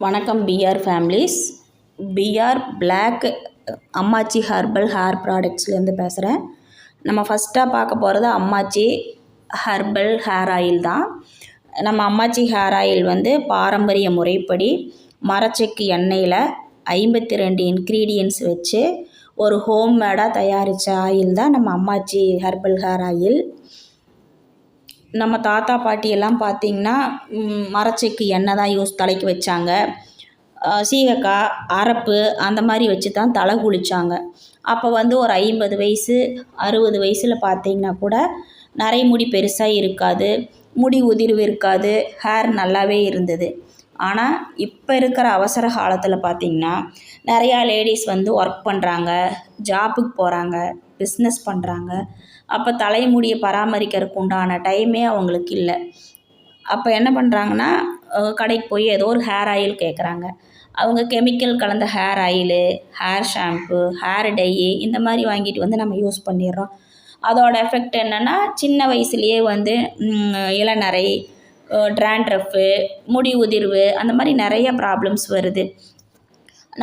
வணக்கம் PR families. PR black அம்மாச்சி herbal hair ப்ராடக்ட்ஸ்லேருந்து பேசுகிறேன். நம்ம ஃபஸ்ட்டாக பார்க்க போகிறது அம்மாச்சி ஹெர்பல் ஹேர் ஆயில் தான். நம்ம அம்மாச்சி ஹேர் ஆயில் பாரம்பரிய முறைப்படி மரச்செக்கு எண்ணெயில் 52 இன்க்ரீடியன்ட்ஸ் வச்சு ஒரு ஹோம்மேடாக தயாரித்த ஆயில் தான் நம்ம அம்மாச்சி ஹெர்பல் ஹேர் ஆயில். நம்ம தாத்தா பாட்டியெல்லாம் பார்த்திங்கன்னா மரச்செக்கு எண்ணெய் தான் தலைக்கு வச்சாங்க. சீகக்காய் அரப்பு அந்த மாதிரி வச்சு தான் தலை குளித்தாங்க. அப்போ ஒரு 50 வயசு 60 வயசில் பார்த்திங்கன்னா கூட நரைமுடி பெருசாக இருக்காது, முடி உதிர்வு இருக்காது, ஹேர் நல்லாவே இருந்தது. ஆனால் இப்போ இருக்கிற அவசர காலத்தில் பார்த்திங்கன்னா நிறையா லேடிஸ் ஒர்க் பண்ணுறாங்க, ஜாப்புக்கு போகிறாங்க, பிஸ்னஸ் பண்ணுறாங்க. அப்போ தலைமுடியை பராமரிக்கிறதுக்கு உண்டான டைமே அவங்களுக்கு இல்லை. அப்போ என்ன பண்ணுறாங்கன்னா கடைக்கு போய் ஏதோ ஒரு ஹேர் ஆயில் கேட்குறாங்க. அவங்க கெமிக்கல் கலந்த hair oil, hair shampoo, hair dye இந்த மாதிரி வாங்கிட்டு நம்ம யூஸ் பண்ணிடுறோம். அதோட எஃபெக்ட் என்னென்னா சின்ன வயசுலேயே இளநரை, ட்ராண்ட்ரஃப்பு, முடி உதிர்வு அந்த மாதிரி நிறைய ப்ராப்ளம்ஸ் வருது.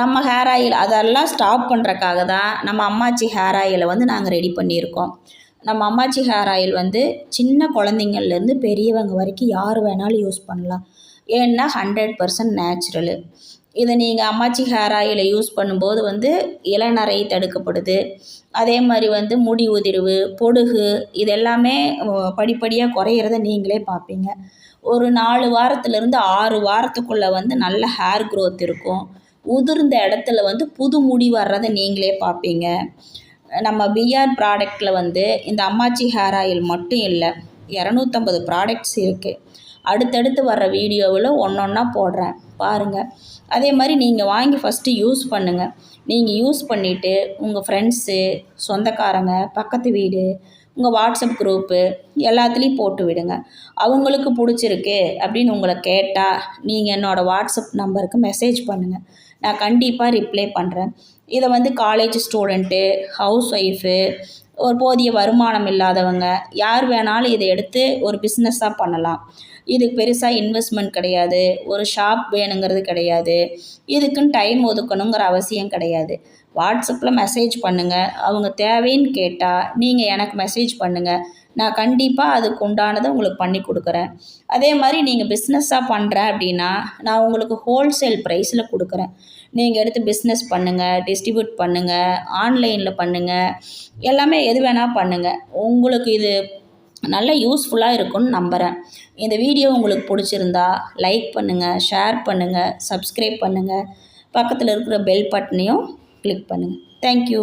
நம்ம ஹேர் ஆயில் அதெல்லாம் ஸ்டாப் பண்ணுறக்காக தான் நம்ம அம்மாச்சி ஹேர் ஆயிலை நாங்கள் ரெடி பண்ணியிருக்கோம். நம்ம அம்மாச்சி ஹேர் ஆயில் சின்ன குழந்தைங்கள்லேருந்து பெரியவங்க வரைக்கும் யார் வேணாலும் யூஸ் பண்ணலாம். ஏன்னா 100% நேச்சுரலு. இதை நீங்கள் அம்மாச்சி ஹேர் ஆயிலை யூஸ் பண்ணும்போது இளநரை தடுக்கப்படுது. அதே மாதிரி முடி உதிர்வு, பொடுகு இது எல்லாமே படிப்படியாக குறையிறத நீங்களே பார்ப்பீங்க. ஒரு 4 வாரத்துலேருந்து 6 வாரத்துக்குள்ளே நல்ல ஹேர் க்ரோத் இருக்கும். உதிர்ந்த இடத்துல புது முடி வர்றதை நீங்களே பார்ப்பீங்க. நம்ம பிஆர் ப்ராடக்டில் இந்த அம்மாச்சி ஹேர் ஆயில் மட்டும் இல்லை, 250 ப்ராடக்ட்ஸ் இருக்குது. அடுத்தடுத்து வர்ற வீடியோவில் ஒன்றா போடுறேன், பாருங்கள். அதே மாதிரி நீங்கள் வாங்கி ஃபஸ்ட்டு யூஸ் பண்ணுங்கள். நீங்கள் யூஸ் பண்ணிவிட்டு உங்கள் ஃப்ரெண்ட்ஸு, சொந்தக்காரங்க, பக்கத்து வீடு, உங்கள் வாட்ஸ்அப் குரூப்பு எல்லாத்துலேயும் போட்டு விடுங்க. அவங்களுக்கு பிடிச்சிருக்கு அப்படின்னு உங்களை கேட்டால் நீங்கள் என்னோடய வாட்ஸ்அப் நம்பருக்கு மெசேஜ் பண்ணுங்கள். நான் கண்டிப்பாக ரிப்ளை பண்ணுறேன். இதை காலேஜ் ஸ்டூடெண்ட்டு, ஹவுஸ் ஒய்ஃபு, ஒரு போதிய வருமானம் இல்லாதவங்க யார் வேணாலும் இதை எடுத்து ஒரு பிஸ்னஸாக பண்ணலாம். இதுக்கு பெருசாக இன்வெஸ்ட்மெண்ட் கிடையாது, ஒரு ஷாப் வேணுங்கிறது கிடையாது, இதுக்குன்னு டைம் ஒதுக்கணுங்கிற அவசியம் கிடையாது. வாட்ஸ்அப்பில் மெசேஜ் பண்ணுங்கள். அவங்க தேவைன்னு கேட்டால் நீங்கள் எனக்கு மெசேஜ் பண்ணுங்கள். நான் கண்டிப்பாக அதுக்கு உண்டானதை உங்களுக்கு பண்ணி கொடுக்குறேன். அதே மாதிரி நீங்கள் பிஸ்னஸாக பண்ணுறேன் அப்படின்னா நான் உங்களுக்கு ஹோல்சேல் ப்ரைஸில் கொடுக்குறேன். நீங்கள் எடுத்து பிஸ்னஸ் பண்ணுங்கள், டிஸ்ட்ரிபியூட் பண்ணுங்கள், ஆன்லைனில் பண்ணுங்கள், எல்லாமே எது வேணால் பண்ணுங்கள். உங்களுக்கு இது நல்ல யூஸ்ஃபுல்லாக இருக்கும்னு நம்புகிறேன். இந்த வீடியோ உங்களுக்கு பிடிச்சிருந்தா லைக் பண்ணுங்கள், ஷேர் பண்ணுங்கள், சப்ஸ்கிரைப் பண்ணுங்கள், பக்கத்தில் இருக்கிற பெல் பட்டனையும் கிளிக் பண்ணுங்கள். தேங்க்யூ.